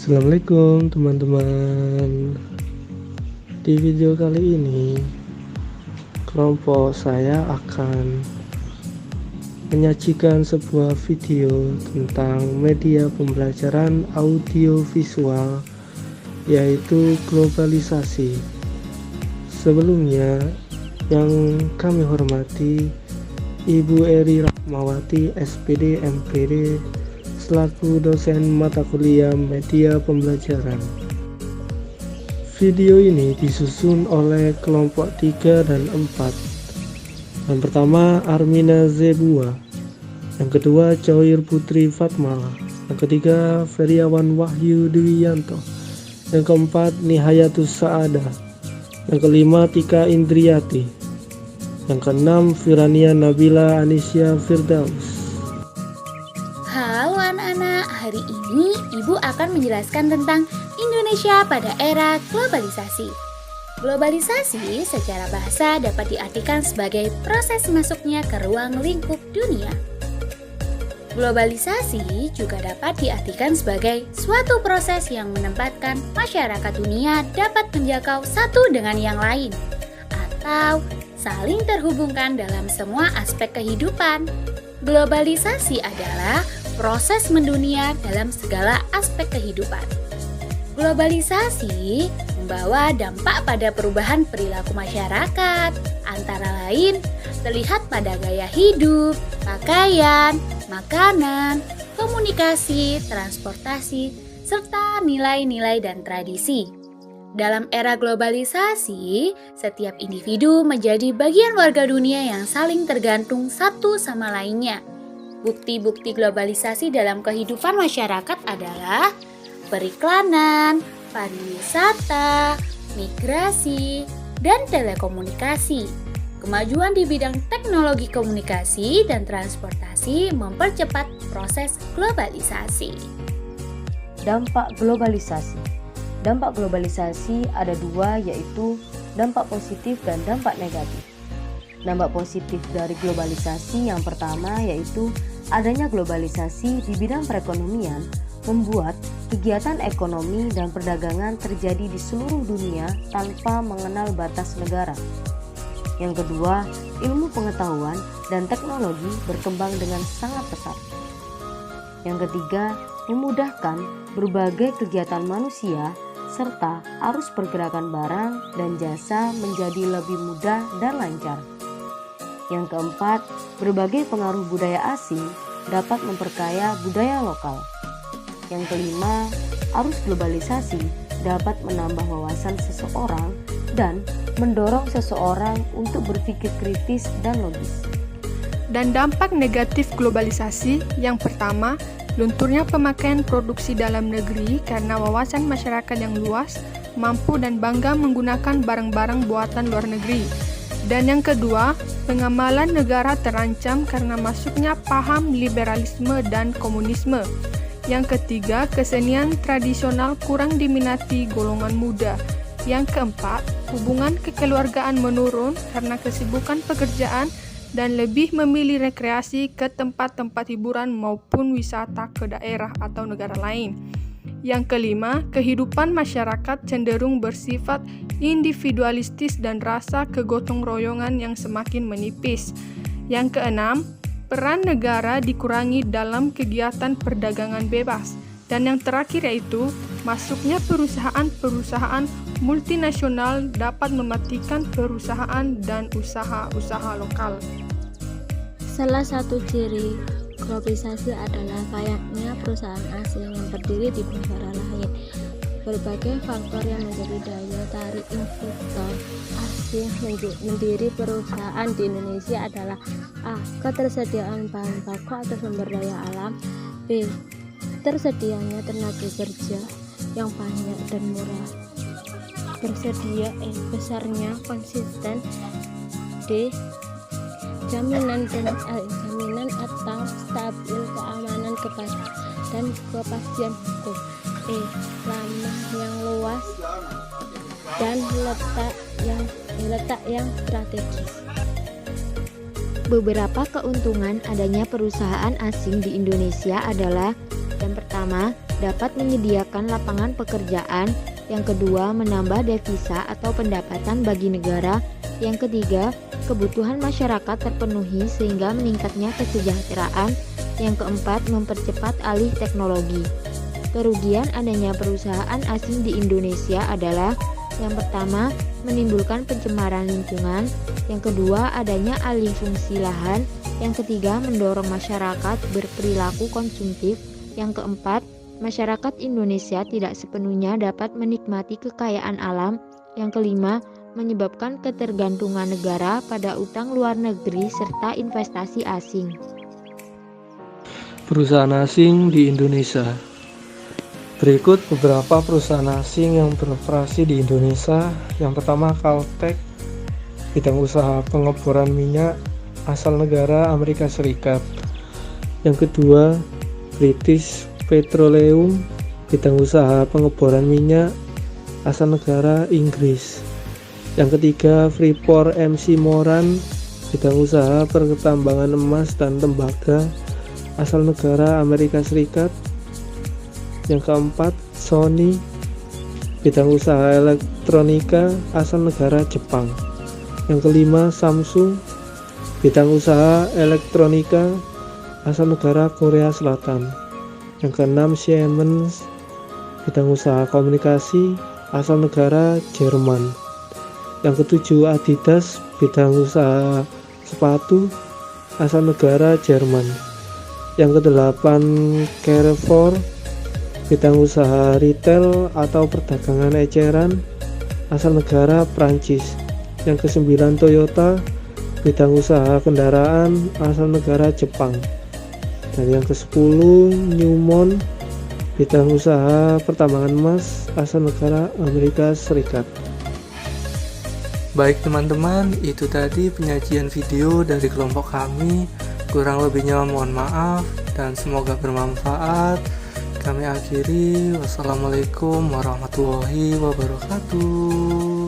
Assalamualaikum teman-teman. Di video kali ini kelompok saya akan menyajikan sebuah video tentang media pembelajaran audiovisual, yaitu globalisasi. Sebelumnya, yang kami hormati Ibu Eri Rahmawati, SPD MPD, selaku dosen mata kuliah media pembelajaran. Video ini disusun oleh kelompok 3 dan 4. Yang pertama Armina Zebua, yang kedua Joir Putri Fatmala, yang ketiga Feriawan Wahyu Dwiyanto, yang keempat Nihayatus Saada, yang kelima Tika Indriati, yang keenam Firania Nabila Anisya Firdaus. Halo anak-anak, hari ini Ibu akan menjelaskan tentang Indonesia pada era globalisasi. Globalisasi secara bahasa dapat diartikan sebagai proses masuknya ke ruang lingkup dunia. Globalisasi juga dapat diartikan sebagai suatu proses yang menempatkan masyarakat dunia dapat menjangkau satu dengan yang lain, atau saling terhubungkan dalam semua aspek kehidupan. Globalisasi adalah proses mendunia dalam segala aspek kehidupan. Globalisasi membawa dampak pada perubahan perilaku masyarakat, antara lain terlihat pada gaya hidup, pakaian, makanan, komunikasi, transportasi, serta nilai-nilai dan tradisi. Dalam era globalisasi, setiap individu menjadi bagian warga dunia yang saling tergantung satu sama lainnya. Bukti-bukti globalisasi dalam kehidupan masyarakat adalah periklanan, pariwisata, migrasi, dan telekomunikasi. Kemajuan di bidang teknologi komunikasi dan transportasi mempercepat proses globalisasi. Dampak globalisasi. Dampak globalisasi ada dua, yaitu dampak positif dan dampak negatif. Dampak positif dari globalisasi yang pertama yaitu adanya globalisasi di bidang perekonomian membuat kegiatan ekonomi dan perdagangan terjadi di seluruh dunia tanpa mengenal batas negara. Yang kedua, ilmu pengetahuan dan teknologi berkembang dengan sangat pesat. Yang ketiga, memudahkan berbagai kegiatan manusia serta arus pergerakan barang dan jasa menjadi lebih mudah dan lancar. Yang keempat, berbagai pengaruh budaya asing dapat memperkaya budaya lokal. Yang kelima, arus globalisasi dapat menambah wawasan seseorang dan mendorong seseorang untuk berpikir kritis dan logis. Dan dampak negatif globalisasi yang pertama, lunturnya pemakaian produksi dalam negeri karena wawasan masyarakat yang luas, mampu dan bangga menggunakan barang-barang buatan luar negeri. Dan yang kedua, pengamalan negara terancam karena masuknya paham liberalisme dan komunisme. Yang ketiga, kesenian tradisional kurang diminati golongan muda. Yang keempat, hubungan kekeluargaan menurun karena kesibukan pekerjaan dan lebih memilih rekreasi ke tempat-tempat hiburan maupun wisata ke daerah atau negara lain. Yang kelima, kehidupan masyarakat cenderung bersifat individualistis dan rasa kegotong royongan yang semakin menipis. Yang keenam, peran negara dikurangi dalam kegiatan perdagangan bebas. Dan yang terakhir yaitu, masuknya perusahaan-perusahaan multinasional dapat mematikan perusahaan dan usaha-usaha lokal. Salah satu ciri globalisasi adalah banyaknya perusahaan asing yang berdiri di negara lain. Berbagai faktor yang menjadi daya tarik investor asing mendiri perusahaan di Indonesia adalah A. Ketersediaan bahan baku atau sumber daya alam. B. Tersedianya tenaga kerja yang banyak dan murah. Besarnya konsisten. D. Jaminan atau stabil keamanan dan kepastian hukum. E. Lama yang luas dan letak yang strategis. Beberapa keuntungan adanya perusahaan asing di Indonesia adalah yang pertama, dapat menyediakan lapangan pekerjaan. Yang kedua, menambah devisa atau pendapatan bagi negara. Yang ketiga, kebutuhan masyarakat terpenuhi sehingga meningkatnya kesejahteraan. Yang keempat, mempercepat alih teknologi. Kerugian adanya perusahaan asing di Indonesia adalah: yang pertama, menimbulkan pencemaran lingkungan. Yang kedua, adanya alih fungsi lahan. Yang ketiga, mendorong masyarakat berperilaku konsumtif. Yang keempat, masyarakat Indonesia tidak sepenuhnya dapat menikmati kekayaan alam. Yang kelima, menyebabkan ketergantungan negara pada utang luar negeri serta investasi asing. Perusahaan asing di Indonesia. Berikut beberapa perusahaan asing yang beroperasi di Indonesia. Yang pertama, Caltex, bidang usaha pengeboran minyak, asal negara Amerika Serikat. Yang kedua, British Petroleum, bidang usaha pengeboran minyak, asal negara Inggris. Yang ketiga, Freeport MC Moran, bidang usaha pertambangan emas dan tembaga, asal negara Amerika Serikat. Yang keempat, Sony, bidang usaha elektronika, asal negara Jepang. Yang kelima, Samsung, bidang usaha elektronika, asal negara Korea Selatan. Yang keenam, Siemens, bidang usaha komunikasi, asal negara Jerman. Yang ketujuh, Adidas, bidang usaha sepatu, asal negara Jerman. Yang kedelapan, Carrefour, bidang usaha retail atau perdagangan eceran, asal negara Prancis. Yang kesembilan, Toyota, bidang usaha kendaraan, asal negara Jepang. Dan yang ke-10, Newmont, bidang usaha pertambangan emas, asal negara Amerika Serikat. Baik teman-teman, itu tadi penyajian video dari kelompok kami. Kurang lebihnya mohon maaf dan semoga bermanfaat. Kami akhiri, wassalamualaikum warahmatullahi wabarakatuh.